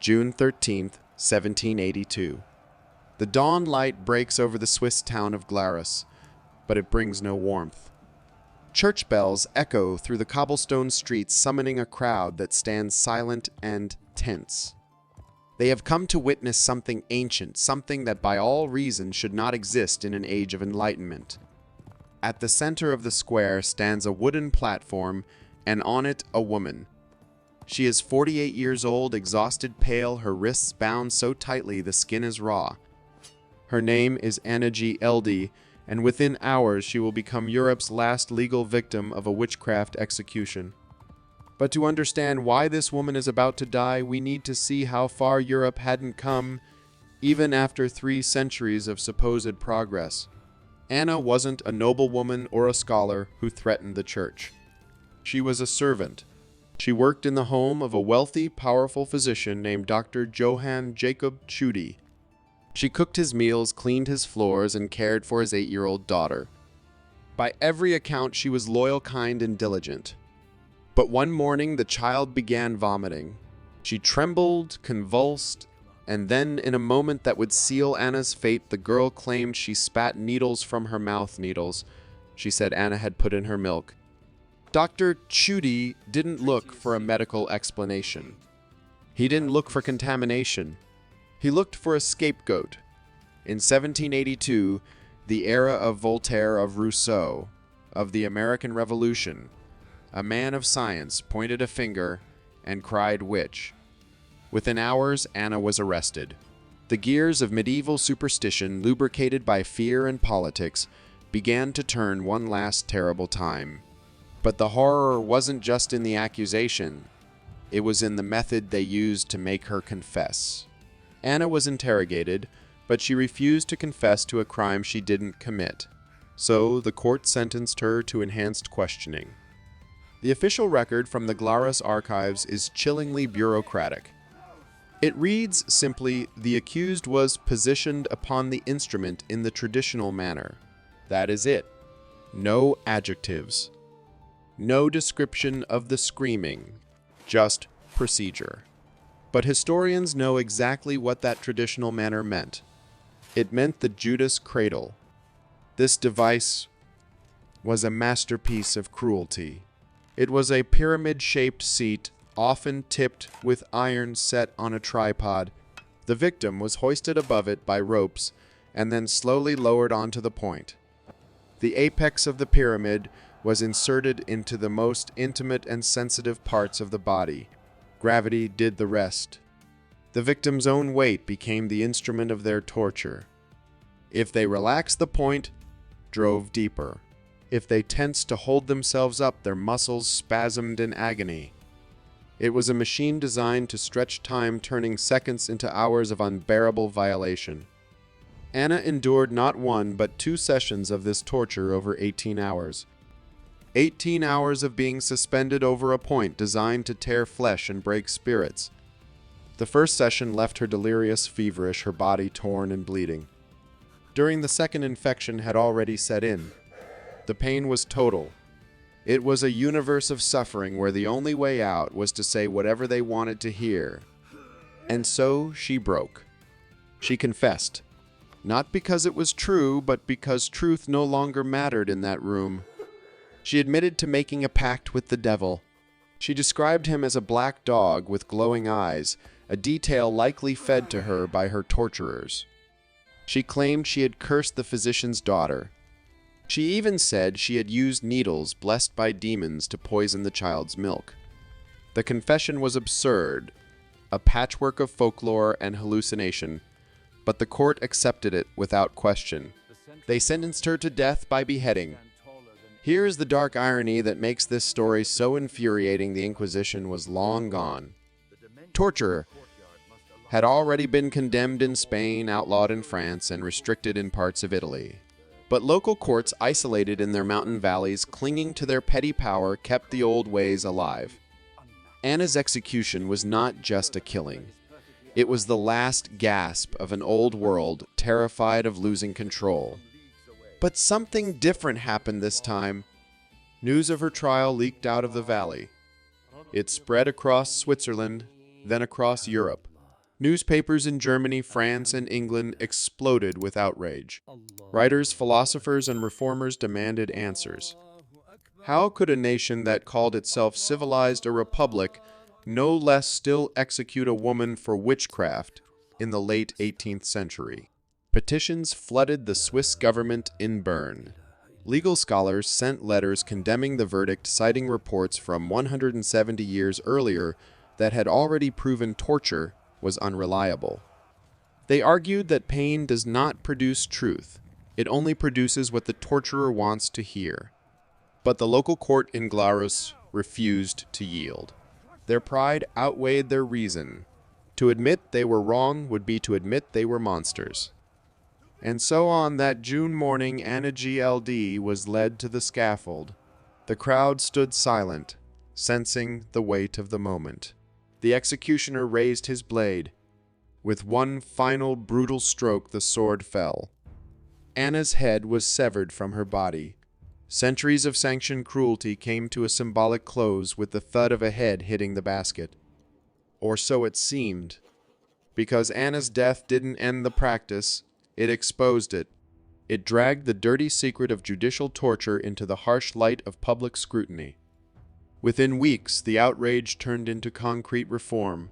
June 13th, 1782. The dawn light breaks over the Swiss town of Glarus, but it brings no warmth. Church bells echo through the cobblestone streets, summoning a crowd that stands silent and tense. They have come to witness something ancient, something that by all reason should not exist in an age of enlightenment. At the center of the square stands a wooden platform, and on it a woman. She is 48 years old, exhausted, pale, her wrists bound so tightly the skin is raw. Her name is Anna G. Ld., and within hours she will become Europe's last legal victim of a witchcraft execution. But to understand why this woman is about to die, we need to see how far Europe hadn't come, even after 3 centuries of supposed progress. Anna wasn't a noblewoman or a scholar who threatened the church. She was a servant. She worked in the home of a wealthy, powerful physician named Dr. Johann Jacob Tschudi. She cooked his meals, cleaned his floors, and cared for his 8-year-old daughter. By every account, she was loyal, kind, and diligent. But one morning, the child began vomiting. She trembled, convulsed, and then, in a moment that would seal Anna's fate, the girl claimed she spat needles from her mouth. Needles, she said Anna had put in her milk. Dr. Tschudi didn't look for a medical explanation. He didn't look for contamination. He looked for a scapegoat. In 1782, the era of Voltaire, of Rousseau, of the American Revolution, a man of science pointed a finger and cried witch. Within hours, Anna was arrested. The gears of medieval superstition, lubricated by fear and politics, began to turn one last terrible time. But the horror wasn't just in the accusation. It was in the method they used to make her confess. Anna was interrogated, but she refused to confess to a crime she didn't commit. So the court sentenced her to enhanced questioning. The official record from the Glarus archives is chillingly bureaucratic. It reads simply, "The accused was positioned upon the instrument in the traditional manner." That is it. No adjectives. No description of the screaming. Just procedure. But historians know exactly what that traditional manner meant. It meant the Judas cradle. This device was a masterpiece of cruelty. It was a pyramid-shaped seat, often tipped with iron set on a tripod. The victim was hoisted above it by ropes and then slowly lowered onto the point. The apex of the pyramid was inserted into the most intimate and sensitive parts of the body. Gravity did the rest. The victim's own weight became the instrument of their torture. If they relaxed, the point drove deeper. If they tensed to hold themselves up, their muscles spasmed in agony. It was a machine designed to stretch time, turning seconds into hours of unbearable violation. Anna endured not 1 but 2 sessions of this torture over 18 hours. 18 hours of being suspended over a point designed to tear flesh and break spirits. The first session left her delirious, feverish, her body torn and bleeding. During the second, infection had already set in. The pain was total. It was a universe of suffering where the only way out was to say whatever they wanted to hear. And so she broke. She confessed. Not because it was true, but because truth no longer mattered in that room. She admitted to making a pact with the devil. She described him as a black dog with glowing eyes, a detail likely fed to her by her torturers. She claimed she had cursed the physician's daughter. She even said she had used needles blessed by demons to poison the child's milk. The confession was absurd, a patchwork of folklore and hallucination, but the court accepted it without question. They sentenced her to death by beheading. Here is the dark irony that makes this story so infuriating. The Inquisition was long gone. Torture had already been condemned in Spain, outlawed in France, and restricted in parts of Italy. But local courts, isolated in their mountain valleys, clinging to their petty power, kept the old ways alive. Anna's execution was not just a killing. It was the last gasp of an old world terrified of losing control. But something different happened this time. News of her trial leaked out of the valley. It spread across Switzerland, then across Europe. Newspapers in Germany, France, and England exploded with outrage. Writers, philosophers, and reformers demanded answers. How could a nation that called itself civilized a republic no less still execute a woman for witchcraft in the late 18th century? Petitions flooded the Swiss government in Bern. Legal scholars sent letters condemning the verdict, citing reports from 170 years earlier that had already proven torture was unreliable. They argued that pain does not produce truth. It only produces what the torturer wants to hear. But the local court in Glarus refused to yield. Their pride outweighed their reason. To admit they were wrong would be to admit they were monsters. And so on that June morning, Anna GLD was led to the scaffold. The crowd stood silent, sensing the weight of the moment. The executioner raised his blade. With one final brutal stroke, the sword fell. Anna's head was severed from her body. Centuries of sanctioned cruelty came to a symbolic close with the thud of a head hitting the basket. Or so it seemed. Because Anna's death didn't end the practice, it exposed it. It dragged the dirty secret of judicial torture into the harsh light of public scrutiny. Within weeks, the outrage turned into concrete reform.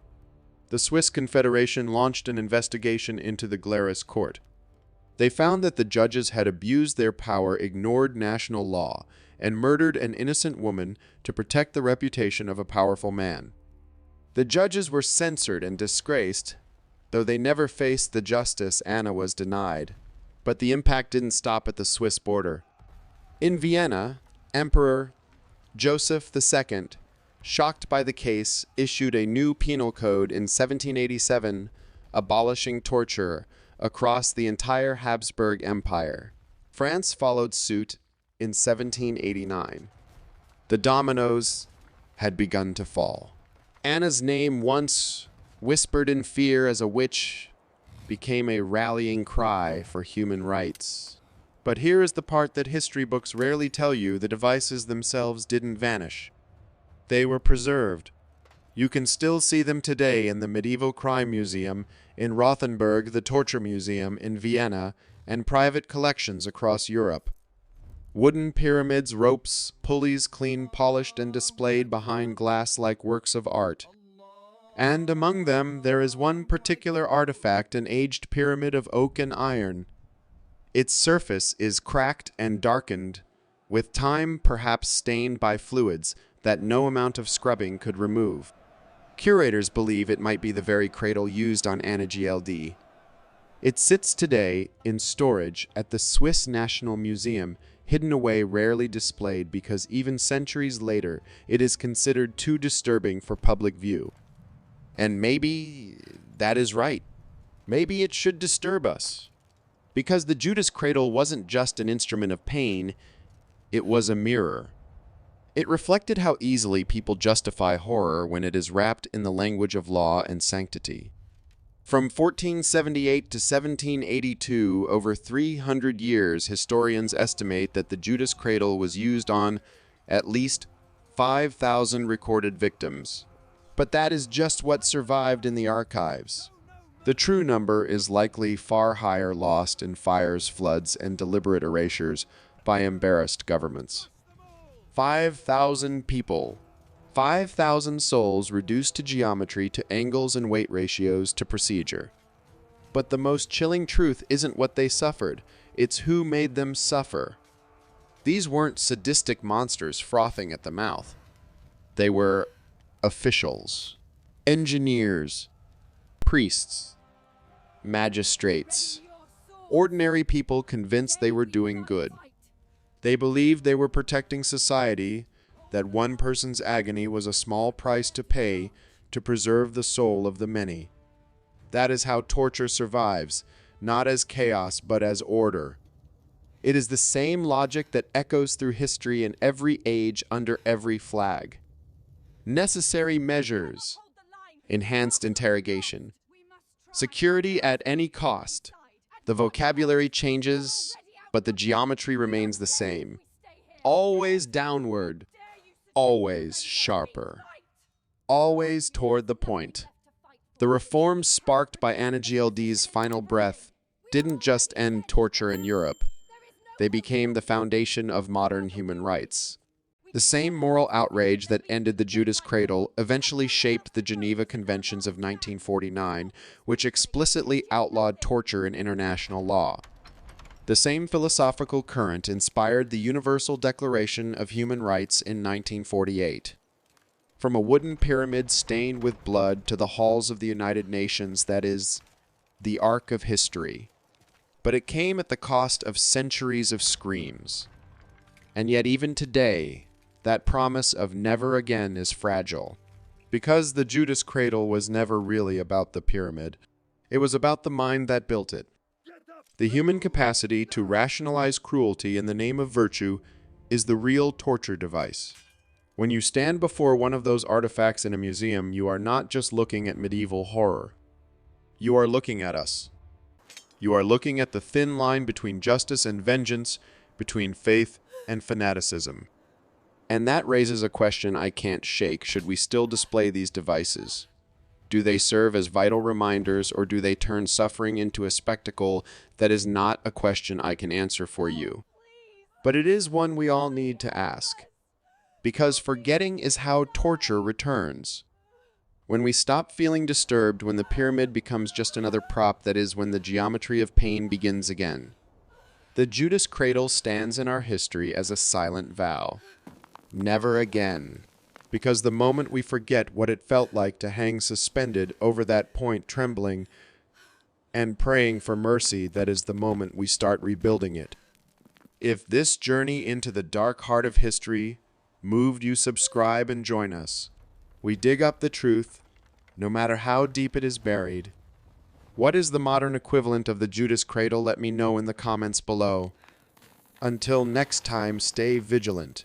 The Swiss Confederation launched an investigation into the Glarus court. They found that the judges had abused their power, ignored national law, and murdered an innocent woman to protect the reputation of a powerful man. The judges were censored and disgraced, though they never faced the justice Anna was denied. But the impact didn't stop at the Swiss border. In Vienna, Emperor Joseph II, shocked by the case, issued a new penal code in 1787, abolishing torture across the entire Habsburg Empire. France followed suit in 1789. The dominoes had begun to fall. Anna's name, once whispered in fear as a witch, became a rallying cry for human rights. But here is the part that history books rarely tell you: the devices themselves didn't vanish. They were preserved. You can still see them today in the Medieval Crime Museum in Rothenburg, the Torture Museum in Vienna, and private collections across Europe. Wooden pyramids, ropes, pulleys clean polished and displayed behind glass like works of art. And among them there is one particular artifact, an aged pyramid of oak and iron. Its surface is cracked and darkened, with time perhaps stained by fluids that no amount of scrubbing could remove. Curators believe it might be the very cradle used on Anna GLD. It sits today in storage at the Swiss National Museum, hidden away, rarely displayed, because even centuries later it is considered too disturbing for public view. And maybe that is right. Maybe it should disturb us. Because the Judas cradle wasn't just an instrument of pain, it was a mirror. It reflected how easily people justify horror when it is wrapped in the language of law and sanctity. From 1478 to 1782, over 300 years, historians estimate that the Judas cradle was used on at least 5,000 recorded victims. But that is just what survived in the archives. The true number is likely far higher, lost in fires, floods, and deliberate erasures by embarrassed governments. 5,000 people. 5,000 souls reduced to geometry, to angles and weight ratios, to procedure. But the most chilling truth isn't what they suffered, it's who made them suffer. These weren't sadistic monsters frothing at the mouth. They were officials, engineers, priests, magistrates, ordinary people convinced they were doing good. They believed they were protecting society, that one person's agony was a small price to pay to preserve the soul of the many. That is how torture survives, not as chaos but as order. It is the same logic that echoes through history in every age, under every flag. Necessary measures, enhanced interrogation, security at any cost. The vocabulary changes, but the geometry remains the same. Always downward, always sharper, always toward the point. The reforms sparked by Anna GLD's final breath didn't just end torture in Europe. They became the foundation of modern human rights. The same moral outrage that ended the Judas cradle eventually shaped the Geneva Conventions of 1949, which explicitly outlawed torture in international law. The same philosophical current inspired the Universal Declaration of Human Rights in 1948. From a wooden pyramid stained with blood to the halls of the United Nations, that is, the Ark of History. But it came at the cost of centuries of screams. And yet even today, that promise of never again is fragile. Because the Judas cradle was never really about the pyramid, it was about the mind that built it. The human capacity to rationalize cruelty in the name of virtue is the real torture device. When you stand before one of those artifacts in a museum, you are not just looking at medieval horror. You are looking at us. You are looking at the thin line between justice and vengeance, between faith and fanaticism. And that raises a question I can't shake. Should we still display these devices? Do they serve as vital reminders, or do they turn suffering into a spectacle? That is not a question I can answer for you. But it is one we all need to ask. Because forgetting is how torture returns. When we stop feeling disturbed, when the pyramid becomes just another prop, that is when the geometry of pain begins again. The Judas cradle stands in our history as a silent vow. Never again. Because the moment we forget what it felt like to hang suspended over that point, trembling and praying for mercy, that is the moment we start rebuilding it. If this journey into the dark heart of history moved you, subscribe and join us. We dig up the truth, no matter how deep it is buried. What is the modern equivalent of the Judas cradle? Let me know in the comments below. Until next time, stay vigilant.